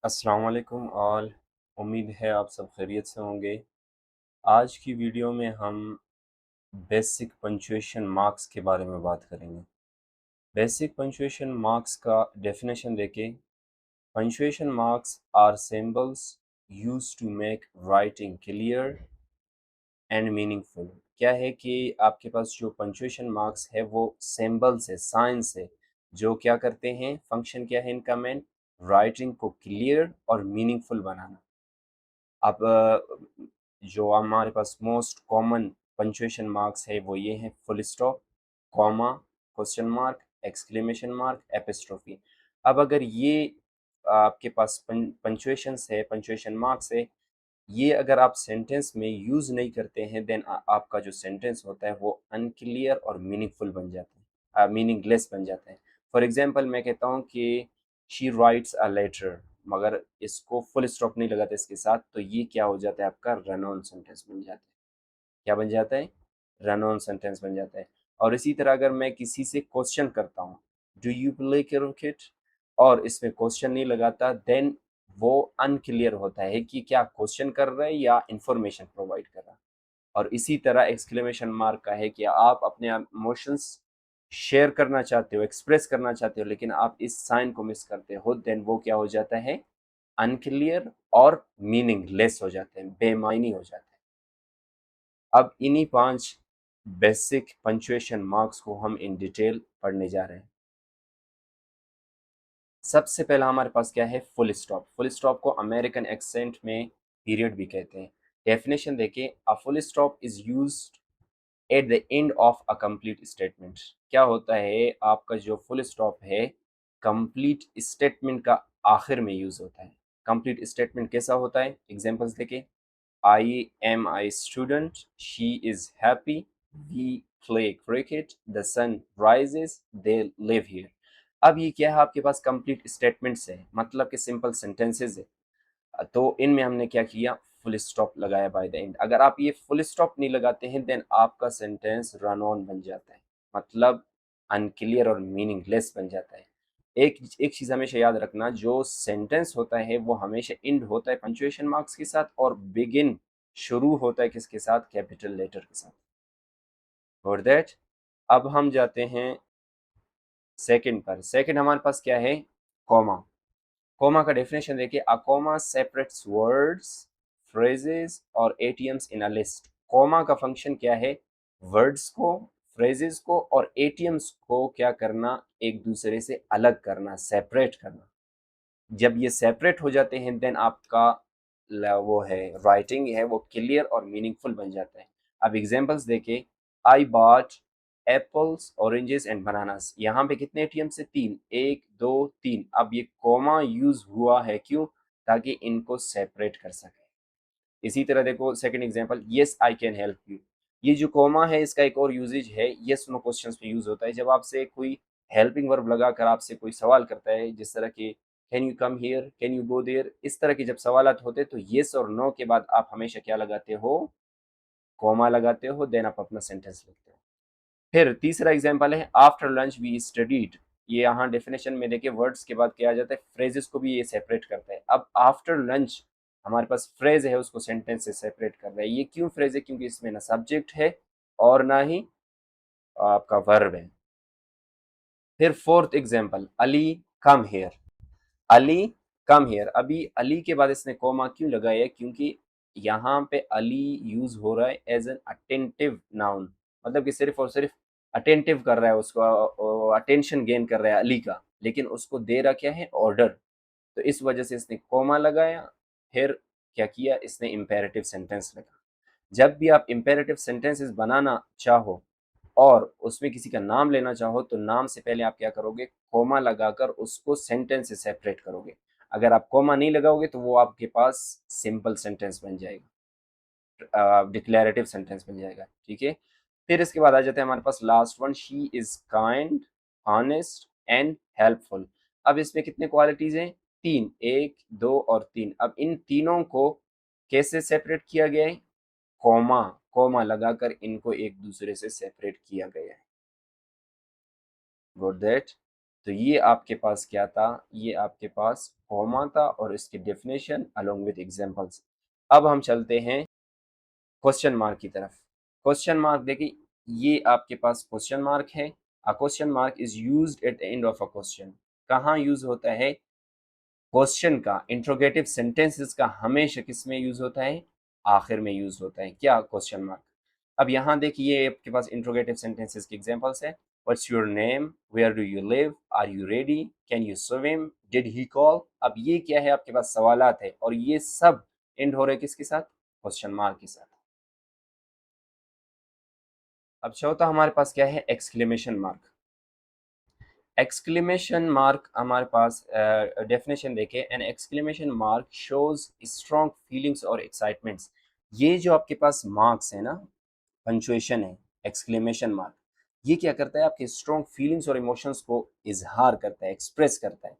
अस्सलाम वालेकुम ऑल। उम्मीद है आप सब खैरियत से होंगे। आज की वीडियो में हम बेसिक पंचुएशन मार्क्स के बारे में बात करेंगे। बेसिक पंचुएशन मार्क्स का डेफिनेशन देखें। Punctuation marks are symbols used to make writing clear and meaningful. क्या है कि आपके पास जो पंचुएशन मार्क्स है वो सिंबल्स है, साइंस है, जो क्या करते हैं, फंक्शन क्या है इनका मेन, राइटिंग को क्लियर और मीनिंगफुल बनाना। अब जो हमारे पास मोस्ट कॉमन पंचुएशन मार्क्स है वो ये हैं: full stop, comma, question mark, exclamation mark, apostrophe. अब अगर ये आपके पास पंचुएशंस है, पंचुएशन मार्क्स है, ये अगर आप सेंटेंस में यूज़ नहीं करते हैं देन आपका जो सेंटेंस होता है वो अनक्लियर और मीनिंगफुल बन जाता है, मीनिंगलेस बन जाता है। फॉर एग्जांपल मैं कहता हूँ कि शी राइट्स अ लेटर, मगर इसको फुल स्टॉप नहीं लगाते इसके साथ, तो ये क्या हो जाता है, आपका रन ऑन सेंटेंस बन जाता है। क्या बन जाता है? रन ऑन सेंटेंस बन जाता है। और इसी तरह अगर मैं किसी से क्वेश्चन करता हूँ, डू यू प्ले क्रिकेट, और इसमें क्वेश्चन नहीं लगाता, देन वो अनक्लियर होता है कि क्या क्वेश्चन कर रहा है या इंफॉर्मेशन प्रोवाइड कर रहा है। और इसी तरह एक्सक्लेमेशन मार्क का है कि आप अपने इमोशंस शेयर करना चाहते हो, एक्सप्रेस करना चाहते हो, लेकिन आप इस साइन को मिस करते हो, देन वो क्या हो जाता है, अनक्लियर और मीनिंगलेस हो जाते हैं, बेमायनी हो जाते हैं। अब इन्हीं 5 बेसिक पंचुएशन मार्क्स को हम इन डिटेल पढ़ने जा रहे हैं। सबसे पहला हमारे पास क्या है, फुल स्टॉप। फुल स्टॉप को अमेरिकन एक्सेंट में पीरियड भी कहते हैं। डेफिनेशन देखें, a full stop is used at the end of a complete statement. क्या होता है, आपका जो फुल स्टॉप है कंप्लीट स्टेटमेंट का आखिर में यूज होता है। कंप्लीट स्टेटमेंट कैसा होता है, एग्जांपल्स देखें। I am a student, she is happy, we play cricket, the sun rises, they live here। अब ये क्या है, आपके पास कंप्लीट स्टेटमेंट्स है, मतलब कि सिंपल सेंटेंसेस है। तो इनमें हमने क्या किया, फुल स्टॉप लगाया बाय द एंड। अगर आप ये फुल स्टॉप नहीं लगाते हैं देन आपका सेंटेंस रन ऑन बन जाता है, मतलब अनक्लियर और मीनिंगलेस बन जाता है। एक एक चीज हमेशा याद रखना, जो सेंटेंस होता है वो हमेशा एंड होता है पंचुएशन मार्क्स के साथ, और बिगिन शुरू होता है किसके साथ, कैपिटल लेटर के साथ। और दैट, अब हम जाते हैं सेकंड पर। सेकंड हमारे पास क्या है, कॉमा। कॉमा का डेफिनेशन देखिए, a comma separates words, phrases और items in a list. Comma का फंक्शन क्या है, वर्ड्स को, फ्रेजेस को और एटीएम्स को क्या करना, एक दूसरे से अलग करना, सेपरेट करना। जब ये सेपरेट हो जाते हैं देन आपका वो है, राइटिंग है वो क्लियर और मीनिंगफुल बन जाता है। अब एग्जांपल्स देखें, I bought apples, oranges and bananas. यहाँ पे कितने एटीएम से, 3, 1 2 3। अब ये कॉमा यूज हुआ है क्यों, ताकि इनको सेपरेट कर सके। इसी तरह देखो second example, yes I can help you. ये जो कॉमा है इसका एक और यूजेज है, यस नो क्वेश्चंस में यूज होता है। जब आपसे कोई हेल्पिंग वर्ब लगाकर आपसे कोई सवाल करता है, जिस तरह के can you come here, can you go there, इस तरह के जब सवालात होते हैं तो यस और नो के बाद आप हमेशा क्या लगाते हो, कॉमा लगाते हो, देन आप अपना सेंटेंस लिखते हो। फिर तीसरा एग्जांपल है, आफ्टर लंच वी स्टडीड। ये यहाँ डेफिनेशन में देखिए, वर्ड्स के बाद क्या आ जाता है, फ्रेजेस को भी ये सेपरेट करता है। अब आफ्टर लंच हमारे पास फ्रेज है, उसको सेंटेंस से सेपरेट कर रहा है। ये क्यों फ्रेज है, क्योंकि इसमें ना सब्जेक्ट है और ना ही आपका वर्ब है। फिर fourth example, Ali come here. Ali come here. अभी अली के बाद इसने कोमा क्यों लगाया है, क्योंकि यहाँ पे अली यूज हो रहा है एज एन अटेंटिव नाउन, मतलब कि सिर्फ और सिर्फ अटेंटिव कर रहा है, उसको अटेंशन गेन कर रहा है अली का, लेकिन उसको दे रहा क्या है, ऑर्डर। तो इस वजह से इसने कोमा लगाया। फिर क्या किया, इसने इम्पेरेटिव सेंटेंस लगा। जब भी आप इम्पेरेटिव सेंटेंसेस बनाना चाहो और उसमें किसी का नाम लेना चाहो, तो नाम से पहले आप क्या करोगे, कोमा लगाकर उसको सेंटेंस से सेपरेट करोगे। अगर आप कोमा नहीं लगाओगे तो वो आपके पास सिंपल सेंटेंस बन जाएगा, डिक्लेरेटिव सेंटेंस बन जाएगा। ठीक है। फिर इसके बाद आ जाते हैं हमारे पास last one, she is kind, honest and helpful. अब इसमें कितने क्वालिटीज हैं, 3, 1 2 और 3। अब इन तीनों को कैसे सेपरेट किया गया है, कॉमा, कॉमा लगाकर इनको एक दूसरे से सेपरेट किया गया है। Got that. तो ये आपके पास क्या था, ये आपके पास कॉमा था और इसकी डेफिनेशन अलोंग विद एग्जांपल्स। अब हम चलते हैं क्वेश्चन मार्क की तरफ। क्वेश्चन मार्क देखिए, ये आपके पास क्वेश्चन मार्क है। A question mark is used at the end of a question. कहाँ यूज होता है? क्वेश्चन का, इंट्रोगेटिव सेंटेंसेस का हमेशा किस में यूज होता है? आखिर में यूज होता है। क्या? Question mark. अब यहाँ देखिए आपके पास इंट्रोगेटिव सेंटेंसेस की एग्जांपल्स है। What's your name, where do you live, are you ready, can you swim, did he call. अब ये क्या है? आपके पास सवालात है और ये सब एंड हो रहे किसके साथ? क्वेश्चन मार्क के साथ। अब चौथा हमारे पास क्या है? Exclamation mark. एक्सक्लेमेशन मार्क हमारे पास डेफिनेशन देखे, an exclamation mark shows strong feelings और एक्साइटमेंट्स। ये जो आपके पास मार्क्स है ना, पंचुएशन है, एक्सक्लेमेशन मार्क, ये क्या करता है? आपके स्ट्रॉन्ग फीलिंग्स और इमोशंस को इजहार करता है, एक्सप्रेस करता है।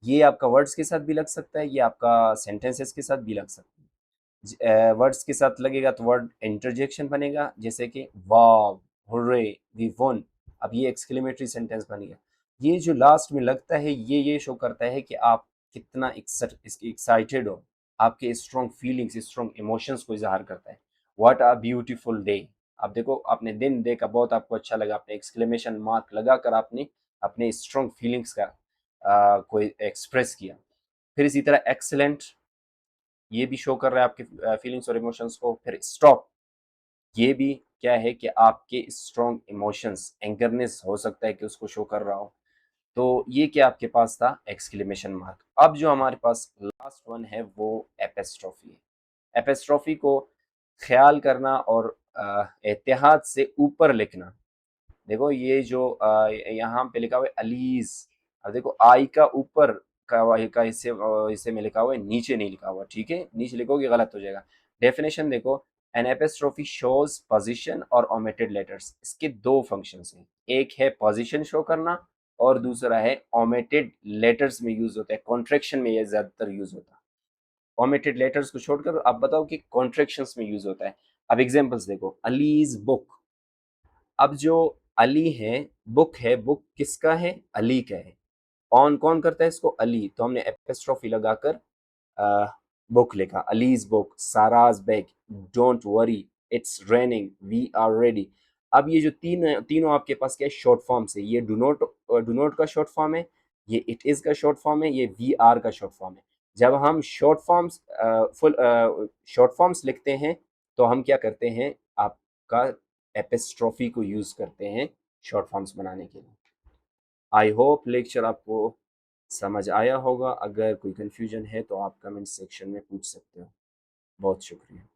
ये आपका वर्ड्स के साथ भी लग सकता है, ये आपका सेंटेंसेस के साथ भी लग सकता है। वर्ड्स के साथ लगेगा तो वर्ड इंटरजेक्शन बनेगा, जैसे कि वाव, हुर्रे, वी वन। अब ये एक्सक्लेमेटरी सेंटेंस बन गया। ये जो लास्ट में लगता है, ये शो करता है कि आप कितना एक्साइटेड हो, आपके स्ट्रॉन्ग फीलिंग्स, स्ट्रॉन्ग इमोशंस को इजहार करता है। What a beautiful day. आप देखो, आपने दिन देखा, बहुत आपको अच्छा लगा, आपने एक्सक्लेमेशन मार्क लगाकर आपने अपने स्ट्रॉन्ग फीलिंग्स का को एक्सप्रेस किया। फिर इसी तरह एक्सेलेंट, ये भी शो कर रहा है आपके फीलिंग्स और इमोशंस को। फिर स्टॉप, ये भी क्या है कि आपके स्ट्रॉन्ग इमोशंस, एंगरनेस हो सकता है कि उसको शो कर रहा हो। तो ये क्या आपके पास था? Exclamation mark. अब जो हमारे पास लास्ट वन है वो एपेस्ट्रॉफी है। एपेस्ट्रॉफी को ख्याल करना और एतिहाद से ऊपर लिखना। देखो ये जो यहाँ पे लिखा हुआ है अलीज। अब देखो आई का ऊपर का हिस्से में लिखा हुआ है, नीचे नहीं लिखा हुआ। ठीक है, नीचे लिखोगे गलत हो जाएगा। डेफिनेशन देखो, एन एपिस्ट्रोफी शोज पोजीशन और ओमिटेड लेटर्स। इसके दो फंक्शंस हैं, एक है पोजीशन शो करना और दूसरा है ओमिटेड लेटर्स में यूज होता है, कॉन्ट्रेक्शन में ये ज्यादातर यूज होता है। ओमिटेड लेटर्स को छोड़कर आप बताओ कि कॉन्ट्रेक्शंस में यूज होता है। अब एग्जांपल्स देखो, अलीज बुक। अब जो अली है, बुक है, बुक किसका है? अली का है। ऑन कौन करता है इसको? अली। तो हमने एपिस्ट्रोफी लगाकर बुक लिखा, Ali's book, Sara's bag, don't worry, it's raining, we are ready. अब ये जो तीनों आपके पास क्या है? शॉर्ट फॉर्म से। ये डू नॉट का शॉर्ट फॉर्म है, ये इट इज का शॉर्ट फॉर्म है, ये वी आर का शॉर्ट फॉर्म है। जब हम short forms full short forms लिखते हैं तो हम क्या करते हैं? आपका एपिस्ट्रोफी को यूज करते हैं शॉर्ट फॉर्म्स बनाने के लिए। आई होप लेक्चर आपको समझ आया होगा। अगर कोई कंफ्यूजन है तो आप कमेंट सेक्शन में पूछ सकते हो। बहुत शुक्रिया।